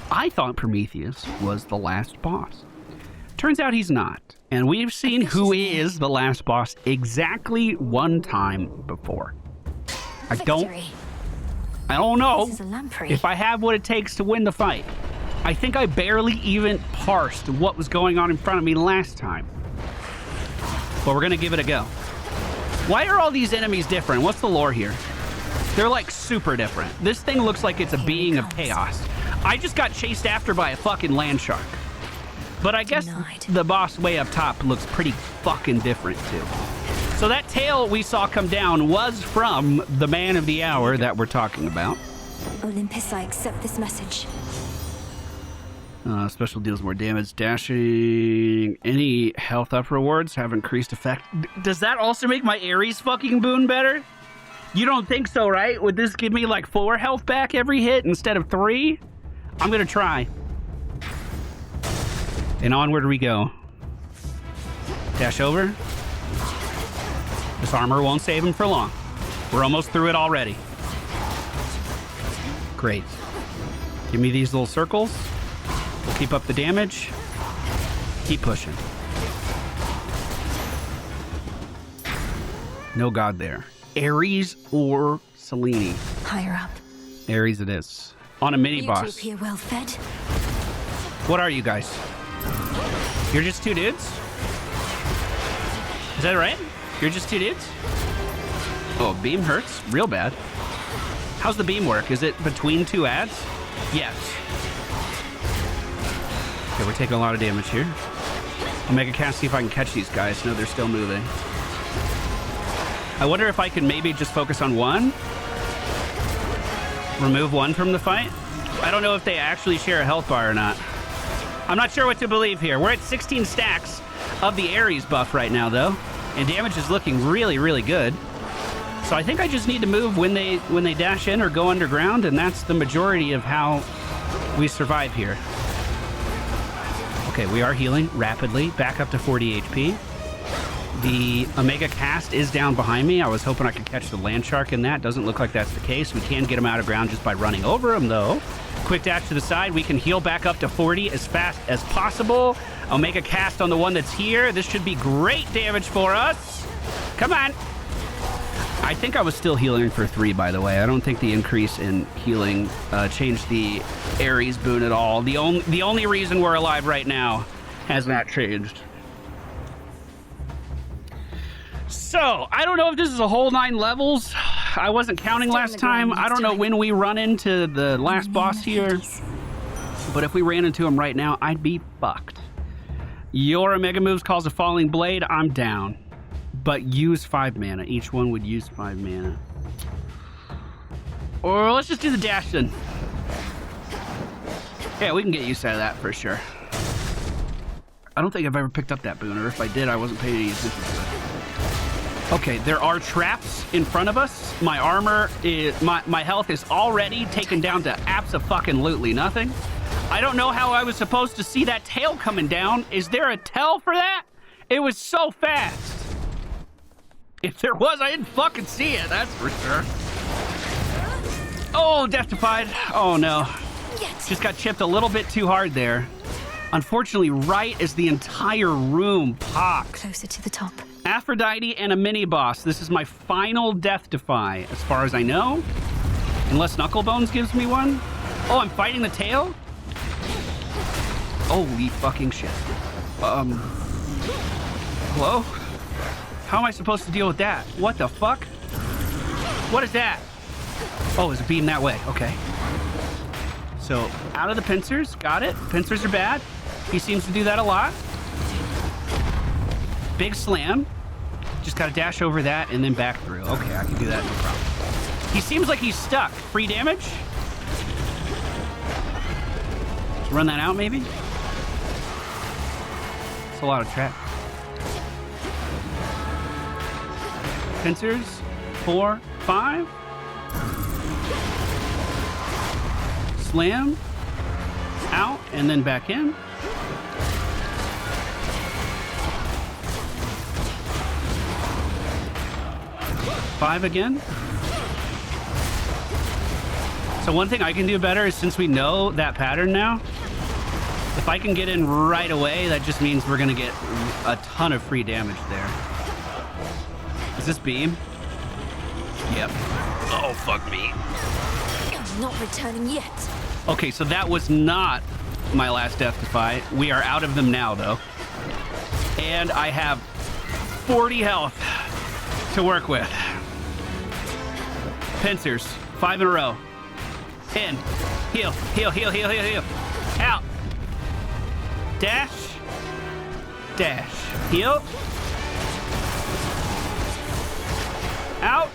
I thought Prometheus was the last boss. Turns out he's not. And we've seen who is the last boss exactly one time before. I don't know if I have what it takes to win the fight. I think I barely even parsed what was going on in front of me last time. But we're gonna give it a go. Why are all these enemies different? What's the lore here? They're like super different. This thing looks like it's a being of chaos. I just got chased after by a fucking land shark. But I guess the boss way up top looks pretty fucking different too. So that tail we saw come down was from the man of the hour that we're talking about. Olympus, I accept this message. Special deals more damage. Dashing. Any health up rewards have increased effect. Does that also make my Eris fucking boon better? You don't think so, right? Would this give me like 4 health back every hit instead of 3? I'm gonna try. And onward we go. Dash over. This armor won't save him for long. We're almost through it already. Great. Give me these little circles. We'll keep up the damage. Keep pushing. No god there. Eris or Selene? Higher up. Eris it is. On a mini boss. You two appear well fed. What are you guys? You're just 2 dudes? Is that right? You're just 2 dudes? Oh, beam hurts real bad. How's the beam work? Is it between 2 ads? Yes. Okay, we're taking a lot of damage here. I'll make a cast, see if I can catch these guys. No, they're still moving. I wonder if I can maybe just focus on one? Remove one from the fight? I don't know if they actually share a health bar or not. I'm not sure what to believe here. We're at 16 stacks of the Ares buff right now, though. And damage is looking really, really good. So I think I just need to move when they dash in or go underground, and that's the majority of how we survive here. Okay, we are healing rapidly, back up to 40 HP. The Omega cast is down behind me. I was hoping I could catch the land shark in that. Doesn't look like that's the case. We can get him out of ground just by running over him, though. Quick dash to the side. We can heal back up to 40 as fast as possible. Omega cast on the one that's here. This should be great damage for us. Come on. I think I was still healing for 3, by the way. I don't think the increase in healing changed the Ares boon at all. The only reason we're alive right now has not changed. So, I don't know if this is a whole 9 levels. I wasn't counting last time. I don't know when we run into the last boss here. But if we ran into him right now, I'd be fucked. Your Omega moves calls a falling blade. I'm down. But use 5 mana. Each one would use 5 mana. Or let's just do the dash then. Yeah, we can get used to that for sure. I don't think I've ever picked up that boon, or if I did, I wasn't paying any attention to it. Okay, there are traps in front of us. My armor is, my health is already taken down to abso-fucking-lutely nothing. I don't know how I was supposed to see that tail coming down. Is there a tell for that? It was so fast. If there was, I didn't fucking see it, that's for sure. Oh, death-defied. Oh, no. Just got chipped a little bit too hard there. Unfortunately, right as the entire room popped. Closer to the top. Aphrodite and a mini-boss. This is my final death-defy, as far as I know. Unless Knucklebones gives me one. Oh, I'm fighting the tail? Holy fucking shit. Hello? How am I supposed to deal with that? What the fuck? What is that? Oh, there's a beam that way. Okay. So, out of the pincers. Got it. Pincers are bad. He seems to do that a lot. Big slam. Just gotta dash over that and then back through. Okay, I can do that, no problem. He seems like he's stuck. Free damage? Run that out, maybe? It's a lot of trap. Pincers. 4, 5. Slam. Out, and then back in. Five again. So one thing I can do better is, since we know that pattern now, if I can get in right away, that just means we're gonna get a ton of free damage there. Is this beam? Yep. Oh, fuck me. I'm not returning yet. Okay, so that was not my last death defy. We are out of them now, though. And I have 40 health to work with. Pincers, 5 in a row. In, heal, heal, heal, heal, heal, heal. Out. Dash. Dash. Heal. Out.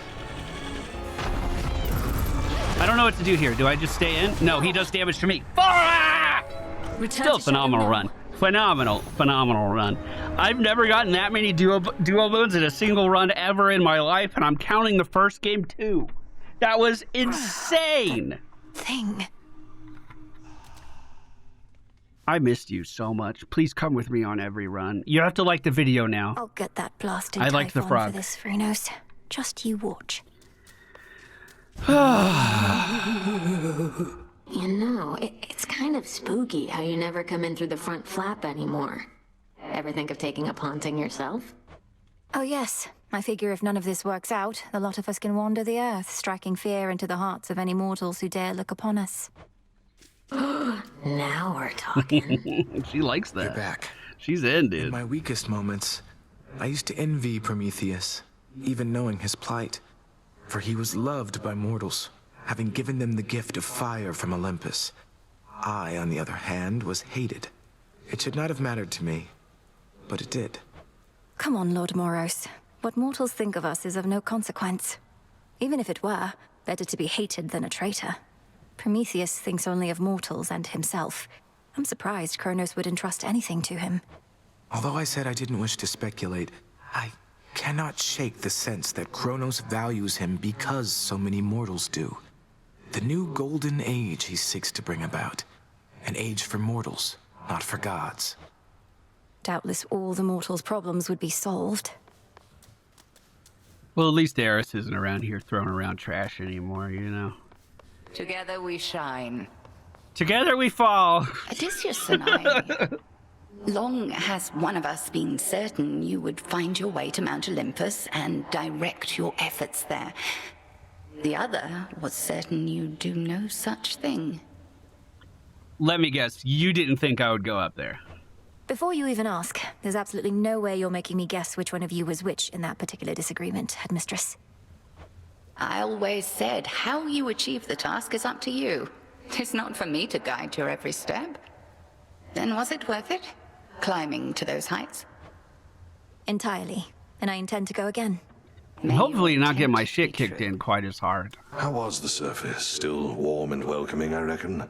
I don't know what to do here. Do I just stay in? No, he does damage to me. Still phenomenal run. Phenomenal run. I've never gotten that many duo boons in a single run ever in my life, and I'm counting the first game too. That was insane. Thing. I missed you so much. Please come with me on every run. You have to like the video now. I'll get that blasted I like the Typhon frog. for this, Phrynos. Just you watch. You know, it's kind of spooky how you never come in through the front flap anymore. Ever think of taking up haunting yourself? Oh yes. I figure if none of this works out, the lot of us can wander the earth, striking fear into the hearts of any mortals who dare look upon us. Now we're talking. She likes that. You're back. She's in, dude. In my weakest moments, I used to envy Prometheus, even knowing his plight. For he was loved by mortals, having given them the gift of fire from Olympus. I, on the other hand, was hated. It should not have mattered to me, but it did. Come on, Lord Moros. What mortals think of us is of no consequence. Even if it were, better to be hated than a traitor. Prometheus thinks only of mortals and himself. I'm surprised Kronos would entrust anything to him. Although I said I didn't wish to speculate, I cannot shake the sense that Kronos values him because so many mortals do. The new golden age he seeks to bring about. An age for mortals, not for gods. Doubtless all the mortals' problems would be solved. Well, at least Eris isn't around here throwing around trash anymore, you know. Together we shine. Together we fall. Odysseus and I. Long has one of us been certain you would find your way to Mount Olympus and direct your efforts there. The other was certain you'd do no such thing. Let me guess, you didn't think I would go up there. Before you even ask, there's absolutely no way you're making me guess which one of you was which in that particular disagreement, Headmistress. I always said how you achieve the task is up to you. It's not for me to guide your every step. Then was it worth it? Climbing to those heights? Entirely. And I intend to go again. Hopefully not get my shit kicked in quite as hard. How was the surface? Still warm and welcoming, I reckon.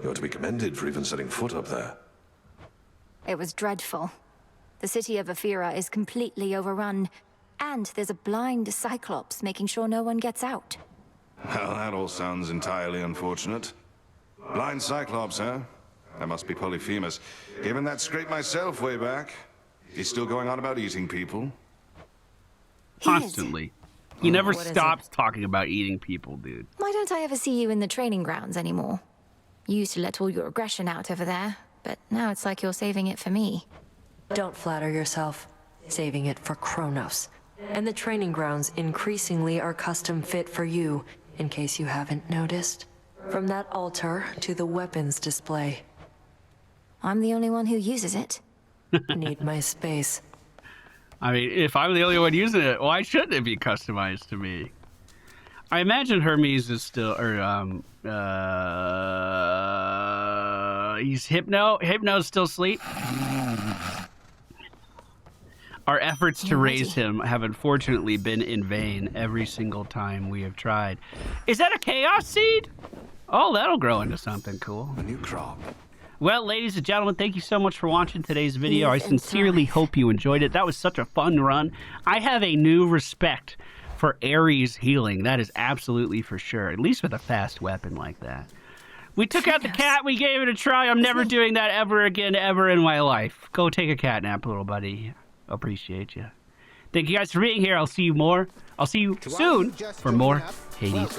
You're to be commended for even setting foot up there. It was dreadful. The city of Ephyra is completely overrun, and there's a blind Cyclops making sure no one gets out. Well, that all sounds entirely unfortunate. Blind Cyclops, huh? That must be Polyphemus. Given that scrape myself way back. He's still going on about eating people. Constantly. He never stops talking about eating people, dude. Why don't I ever see you in the training grounds anymore? You used to let all your aggression out over there, but now it's like you're saving it for me. Don't flatter yourself. Saving it for Kronos. And the training grounds increasingly are custom fit for you, in case you haven't noticed. From that altar to the weapons display. I'm the only one who uses it. Need my space. I mean, if I'm the only one using it, why shouldn't it be customized to me? I imagine Hermes is still, or, he's Hypno's still asleep. Our efforts to raise him have unfortunately been in vain every single time we have tried. Is that a chaos seed? Oh, that'll grow into something cool. A new crop. Well, ladies and gentlemen, thank you so much for watching today's video. I sincerely hope you enjoyed it. That was such a fun run. I have a new respect for Eris healing. That is absolutely for sure, at least with a fast weapon like that. We took out the cat. We gave it a try. I'm never doing that ever again, ever in my life. Go take a cat nap, little buddy. Appreciate you. Thank you guys for being here. I'll see you soon for more Hades.